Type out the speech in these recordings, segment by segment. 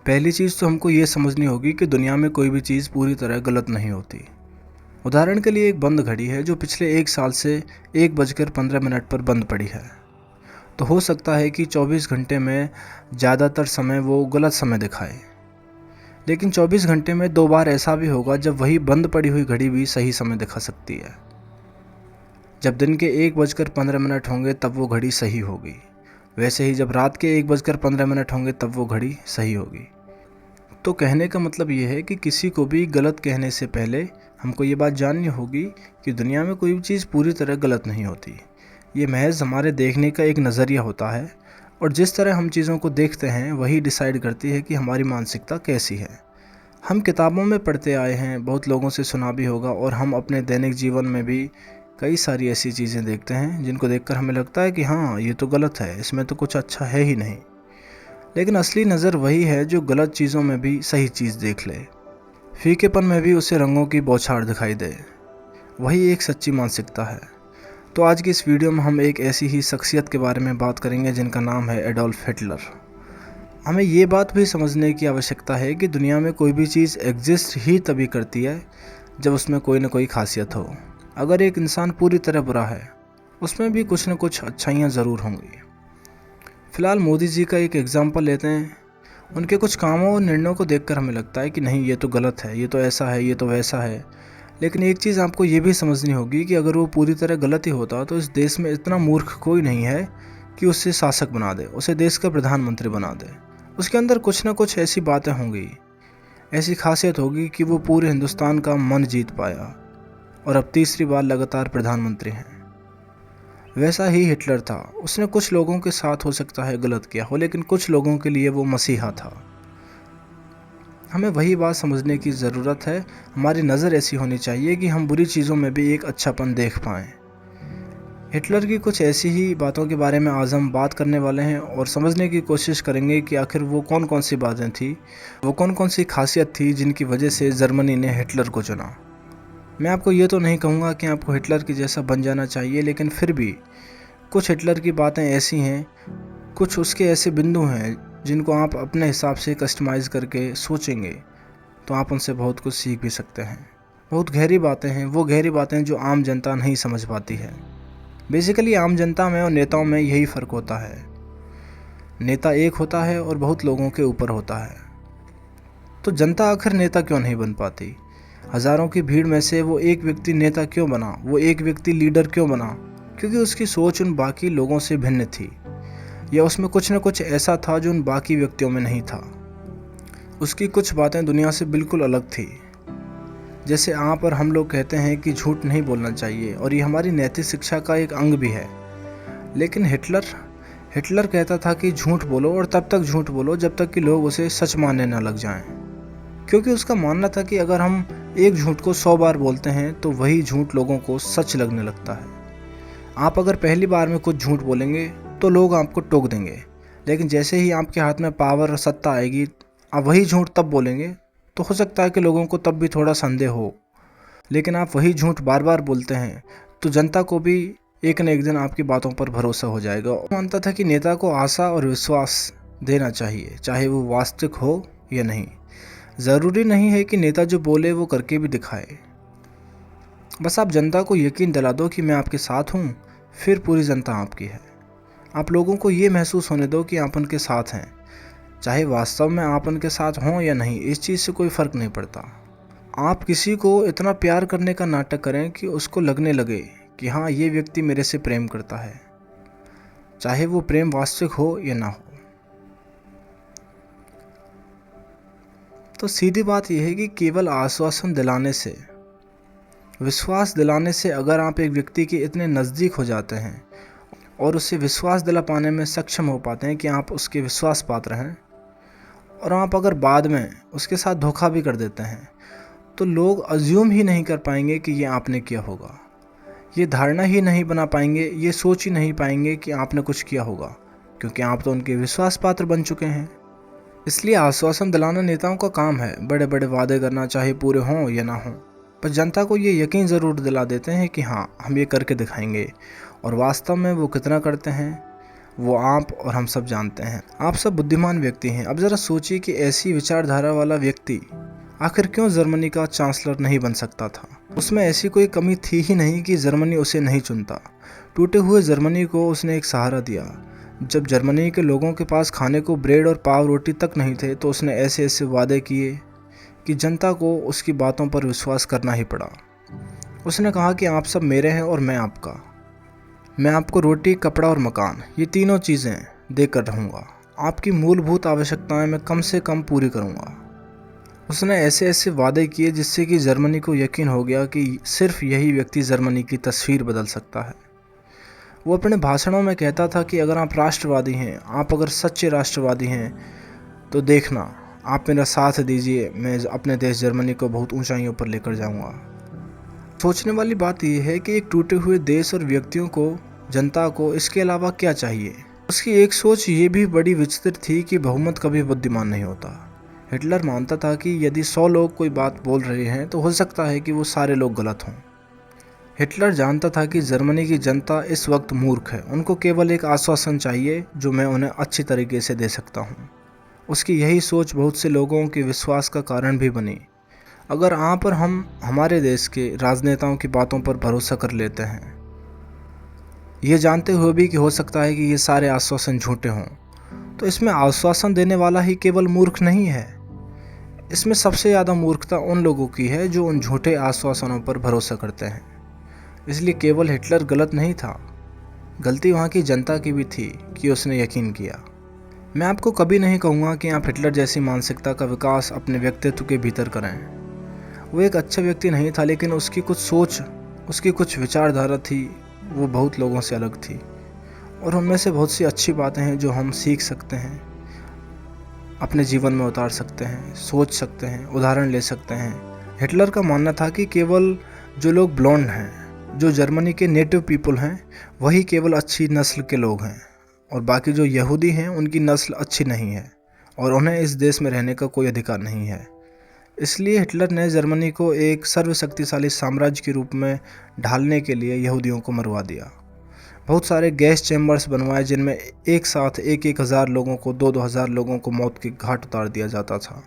पहली चीज़ तो हमको ये समझनी होगी कि दुनिया में कोई भी चीज़ पूरी तरह गलत नहीं होती। उदाहरण के लिए एक बंद घड़ी है जो पिछले 1 साल से 1:15 पर बंद पड़ी है। तो हो सकता है कि 24 घंटे में ज़्यादातर समय वो गलत समय दिखाए, लेकिन 24 घंटे में 2 बार ऐसा भी होगा जब वही बंद पड़ी हुई घड़ी भी सही समय दिखा सकती है। जब दिन के 1:15 होंगे तब वो घड़ी सही होगी, वैसे ही जब रात के 1:15 होंगे तब वो घड़ी सही होगी। तो कहने का मतलब ये है कि किसी को भी गलत कहने से पहले हमको ये बात जाननी होगी कि दुनिया में कोई भी चीज़ पूरी तरह गलत नहीं होती। ये महज हमारे देखने का एक नज़रिया होता है, और जिस तरह हम चीज़ों को देखते हैं वही डिसाइड करती है कि हमारी मानसिकता कैसी है। हम किताबों में पढ़ते आए हैं, बहुत लोगों से सुना भी होगा, और हम अपने दैनिक जीवन में भी कई सारी ऐसी चीज़ें देखते हैं जिनको देखकर हमें लगता है कि हाँ, ये तो गलत है, इसमें तो कुछ अच्छा है ही नहीं। लेकिन असली नज़र वही है जो गलत चीज़ों में भी सही चीज़ देख ले, फीकेपन में भी उसे रंगों की बौछार दिखाई दे। वही एक सच्ची मानसिकता है। तो आज की इस वीडियो में हम एक ऐसी ही शख्सियत के बारे में बात करेंगे जिनका नाम है एडोल्फ हिटलर। हमें ये बात भी समझने की आवश्यकता है कि दुनिया में कोई भी चीज़ एग्जिस्ट ही तभी करती है जब उसमें कोई ना कोई खासियत हो। अगर एक इंसान पूरी तरह बुरा है, उसमें भी कुछ न कुछ अच्छाइयाँ ज़रूर होंगी। फ़िलहाल मोदी जी का एक एग्जाम्पल लेते हैं। उनके कुछ कामों और निर्णयों को देखकर हमें लगता है कि नहीं, ये तो गलत है, ये तो ऐसा है, ये तो वैसा है। लेकिन एक चीज़ आपको ये भी समझनी होगी कि अगर वो पूरी तरह गलत ही होता तो इस देश में इतना मूर्ख कोई नहीं है कि उसे शासक बना दे, उसे देश का प्रधानमंत्री बना दे। उसके अंदर कुछ ना कुछ ऐसी बातें होंगी, ऐसी खासियत होगी कि वो पूरे हिंदुस्तान का मन जीत पाया और अब तीसरी बार लगातार प्रधानमंत्री हैं। वैसा ही हिटलर था। उसने कुछ लोगों के साथ हो सकता है गलत किया हो, लेकिन कुछ लोगों के लिए वो मसीहा था। हमें वही बात समझने की ज़रूरत है। हमारी नज़र ऐसी होनी चाहिए कि हम बुरी चीज़ों में भी एक अच्छापन देख पाएँ। हिटलर की कुछ ऐसी ही बातों के बारे में आज हम बात करने वाले हैं और समझने की कोशिश करेंगे कि आखिर वो कौन कौन सी बातें थी, वो कौन कौन सी खासियत थी जिनकी वजह से जर्मनी ने हिटलर को चुना। मैं आपको ये तो नहीं कहूँगा कि आपको हिटलर की जैसा बन जाना चाहिए, लेकिन फिर भी कुछ हिटलर की बातें ऐसी हैं, कुछ उसके ऐसे बिंदु हैं जिनको आप अपने हिसाब से कस्टमाइज़ करके सोचेंगे तो आप उनसे बहुत कुछ सीख भी सकते हैं। बहुत गहरी बातें हैं, वो गहरी बातें जो आम जनता नहीं समझ पाती है। बेसिकली आम जनता में और नेताओं में यही फ़र्क होता है। नेता एक होता है और बहुत लोगों के ऊपर होता है। तो जनता आखिर नेता क्यों नहीं बन पाती? हज़ारों की भीड़ में से वो एक व्यक्ति नेता क्यों बना, वो एक व्यक्ति लीडर क्यों बना? क्योंकि उसकी सोच उन बाकी लोगों से भिन्न थी, या उसमें कुछ न कुछ ऐसा था जो उन बाकी व्यक्तियों में नहीं था। उसकी कुछ बातें दुनिया से बिल्कुल अलग थी। जैसे आप और हम लोग कहते हैं कि झूठ नहीं बोलना चाहिए, और ये हमारी नैतिक शिक्षा का एक अंग भी है। लेकिन हिटलर कहता था कि झूठ बोलो, और तब तक झूठ बोलो जब तक कि लोग उसे सच मानने न लग जाएं। क्योंकि उसका मानना था कि अगर हम एक झूठ को 100 बार बोलते हैं तो वही झूठ लोगों को सच लगने लगता है। आप अगर पहली बार में कुछ झूठ बोलेंगे तो लोग आपको टोक देंगे, लेकिन जैसे ही आपके हाथ में पावर और सत्ता आएगी, आप वही झूठ तब बोलेंगे तो हो सकता है कि लोगों को तब भी थोड़ा संदेह हो। लेकिन आप वही झूठ बार बार बोलते हैं तो जनता को भी एक न एक दिन आपकी बातों पर भरोसा हो जाएगा। वो मानता था कि नेता को आशा और विश्वास देना चाहिए, चाहे वो वास्तविक हो या नहीं। ज़रूरी नहीं है कि नेता जो बोले वो करके भी दिखाए। बस आप जनता को यकीन दिला दो कि मैं आपके साथ हूँ, फिर पूरी जनता आपकी है। आप लोगों को ये महसूस होने दो कि आप उनके साथ हैं, चाहे वास्तव में आप उनके साथ हों या नहीं, इस चीज़ से कोई फ़र्क नहीं पड़ता। आप किसी को इतना प्यार करने का नाटक करें कि उसको लगने लगे कि हाँ, ये व्यक्ति मेरे से प्रेम करता है, चाहे वो प्रेम वास्तविक हो या ना हो। तो सीधी बात यह है कि केवल आश्वासन दिलाने से, विश्वास दिलाने से अगर आप एक व्यक्ति के इतने नज़दीक हो जाते हैं और उसे विश्वास दिला पाने में सक्षम हो पाते हैं कि आप उसके विश्वास पात्र हैं, और आप अगर बाद में उसके साथ धोखा भी कर देते हैं, तो लोग अज्यूम ही नहीं कर पाएंगे कि ये आपने किया होगा। ये धारणा ही नहीं बना पाएंगे, ये सोच ही नहीं पाएंगे कि आपने कुछ किया होगा, क्योंकि आप तो उनके विश्वास पात्र बन चुके हैं। इसलिए आश्वासन दिलाना नेताओं का काम है, बड़े बड़े वादे करना, चाहे पूरे हों या ना हों। पर जनता को ये यकीन ज़रूर दिला देते हैं कि हाँ, हम ये करके दिखाएंगे, और वास्तव में वो कितना करते हैं वो आप और हम सब जानते हैं। आप सब बुद्धिमान व्यक्ति हैं। अब ज़रा सोचिए कि ऐसी विचारधारा वाला व्यक्ति आखिर क्यों जर्मनी का चांसलर नहीं बन सकता था। उसमें ऐसी कोई कमी थी ही नहीं कि जर्मनी उसे नहीं चुनता। टूटे हुए जर्मनी को उसने एक सहारा दिया। जब जर्मनी के लोगों के पास खाने को ब्रेड और पाव रोटी तक नहीं थे तो उसने ऐसे ऐसे वादे किए कि जनता को उसकी बातों पर विश्वास करना ही पड़ा। उसने कहा कि आप सब मेरे हैं और मैं आपका। मैं आपको रोटी, कपड़ा और मकान, ये तीनों चीज़ें देकर रहूँगा। आपकी मूलभूत आवश्यकताएं मैं कम से कम पूरी करूँगा। उसने ऐसे ऐसे वादे किए जिससे कि जर्मनी को यकीन हो गया कि सिर्फ यही व्यक्ति जर्मनी की तस्वीर बदल सकता है। वो अपने भाषणों में कहता था कि अगर आप राष्ट्रवादी हैं, आप अगर सच्चे राष्ट्रवादी हैं तो देखना, आप मेरा साथ दीजिए, मैं अपने देश जर्मनी को बहुत ऊंचाइयों पर लेकर जाऊंगा। सोचने वाली बात यह है कि एक टूटे हुए देश और व्यक्तियों को, जनता को इसके अलावा क्या चाहिए। उसकी एक सोच ये भी बड़ी विचित्र थी कि बहुमत कभी बुद्धिमान नहीं होता। हिटलर मानता था कि यदि 100 लोग कोई बात बोल रहे हैं तो हो सकता है कि वो सारे लोग गलत हों। हिटलर जानता था कि जर्मनी की जनता इस वक्त मूर्ख है। उनको केवल एक आश्वासन चाहिए जो मैं उन्हें अच्छी तरीके से दे सकता हूँ। उसकी यही सोच बहुत से लोगों के विश्वास का कारण भी बनी। अगर आप और हम हमारे देश के राजनेताओं की बातों पर भरोसा कर लेते हैं, ये जानते हुए भी कि हो सकता है कि ये सारे आश्वासन झूठे हों, तो इसमें आश्वासन देने वाला ही केवल मूर्ख नहीं है। इसमें सबसे ज़्यादा मूर्खता उन लोगों की है जो उन झूठे आश्वासनों पर भरोसा करते हैं। इसलिए केवल हिटलर गलत नहीं था, गलती वहाँ की जनता की भी थी कि उसने यकीन किया। मैं आपको कभी नहीं कहूँगा कि आप हिटलर जैसी मानसिकता का विकास अपने व्यक्तित्व के भीतर करें। वो एक अच्छा व्यक्ति नहीं था, लेकिन उसकी कुछ सोच, उसकी कुछ विचारधारा थी, वो बहुत लोगों से अलग थी। और उनमें से बहुत सी अच्छी बातें हैं जो हम सीख सकते हैं, अपने जीवन में उतार सकते हैं, सोच सकते हैं, उदाहरण ले सकते हैं। हिटलर का मानना था कि केवल जो लोग ब्लॉन्ड हैं, जो जर्मनी के नेटिव पीपल हैं, वही केवल अच्छी नस्ल के लोग हैं, और बाकी जो यहूदी हैं उनकी नस्ल अच्छी नहीं है और उन्हें इस देश में रहने का कोई अधिकार नहीं है। इसलिए हिटलर ने जर्मनी को एक सर्वशक्तिशाली साम्राज्य के रूप में ढालने के लिए यहूदियों को मरवा दिया। बहुत सारे गैस चैम्बर्स बनवाए जिनमें एक साथ 1,000 लोगों को, 2,000 लोगों को मौत के घाट उतार दिया जाता था।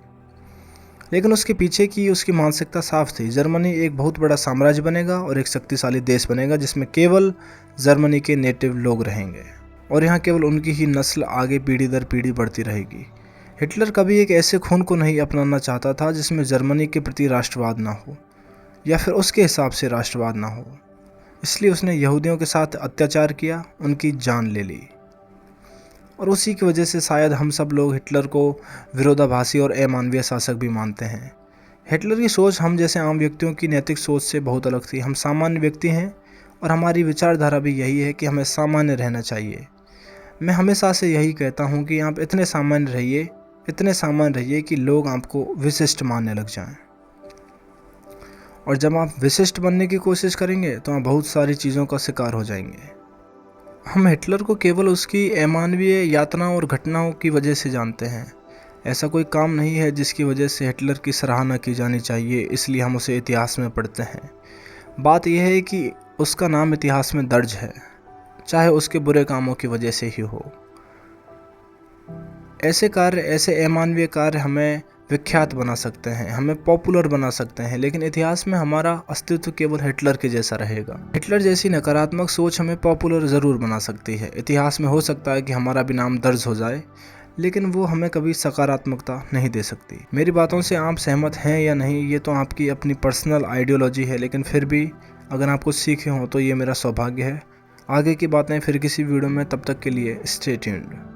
लेकिन उसके पीछे की उसकी मानसिकता साफ थी। जर्मनी एक बहुत बड़ा साम्राज्य बनेगा और एक शक्तिशाली देश बनेगा जिसमें केवल जर्मनी के नेटिव लोग रहेंगे और यहाँ केवल उनकी ही नस्ल आगे पीढ़ी दर पीढ़ी बढ़ती रहेगी। हिटलर कभी एक ऐसे खून को नहीं अपनाना चाहता था जिसमें जर्मनी के प्रति राष्ट्रवाद ना हो या फिर उसके हिसाब से राष्ट्रवाद ना हो। इसलिए उसने यहूदियों के साथ अत्याचार किया, उनकी जान ले ली। और उसी की वजह से शायद हम सब लोग हिटलर को विरोधाभासी और अमानवीय शासक भी मानते हैं। हिटलर की सोच हम जैसे आम व्यक्तियों की नैतिक सोच से बहुत अलग थी। हम सामान्य व्यक्ति हैं और हमारी विचारधारा भी यही है कि हमें सामान्य रहना चाहिए। मैं हमेशा से यही कहता हूँ कि आप इतने सामान्य रहिए कि लोग आपको विशिष्ट मानने लग जाएं। और जब आप विशिष्ट बनने की कोशिश करेंगे तो आप बहुत सारी चीज़ों का शिकार हो जाएंगे। हम हिटलर को केवल उसकी अमानवीय यातनाओं और घटनाओं की वजह से जानते हैं। ऐसा कोई काम नहीं है जिसकी वजह से हिटलर की सराहना की जानी चाहिए, इसलिए हम उसे इतिहास में पढ़ते हैं। बात यह है कि उसका नाम इतिहास में दर्ज है, चाहे उसके बुरे कामों की वजह से ही हो। ऐसे अमानवीय कार्य हमें विख्यात बना सकते हैं, हमें पॉपुलर बना सकते हैं, लेकिन इतिहास में हमारा अस्तित्व केवल हिटलर के जैसा रहेगा। हिटलर जैसी नकारात्मक सोच हमें पॉपुलर ज़रूर बना सकती है। इतिहास में हो सकता है कि हमारा भी नाम दर्ज हो जाए, लेकिन वो हमें कभी सकारात्मकता नहीं दे सकती। मेरी बातों से आप सहमत हैं या नहीं, ये तो आपकी अपनी पर्सनल आइडियोलॉजी है, लेकिन फिर भी अगर आप कुछ सीखे हों तो ये मेरा सौभाग्य है। आगे की बातें फिर किसी वीडियो में, तब तक के लिए स्टे ट्यून्ड।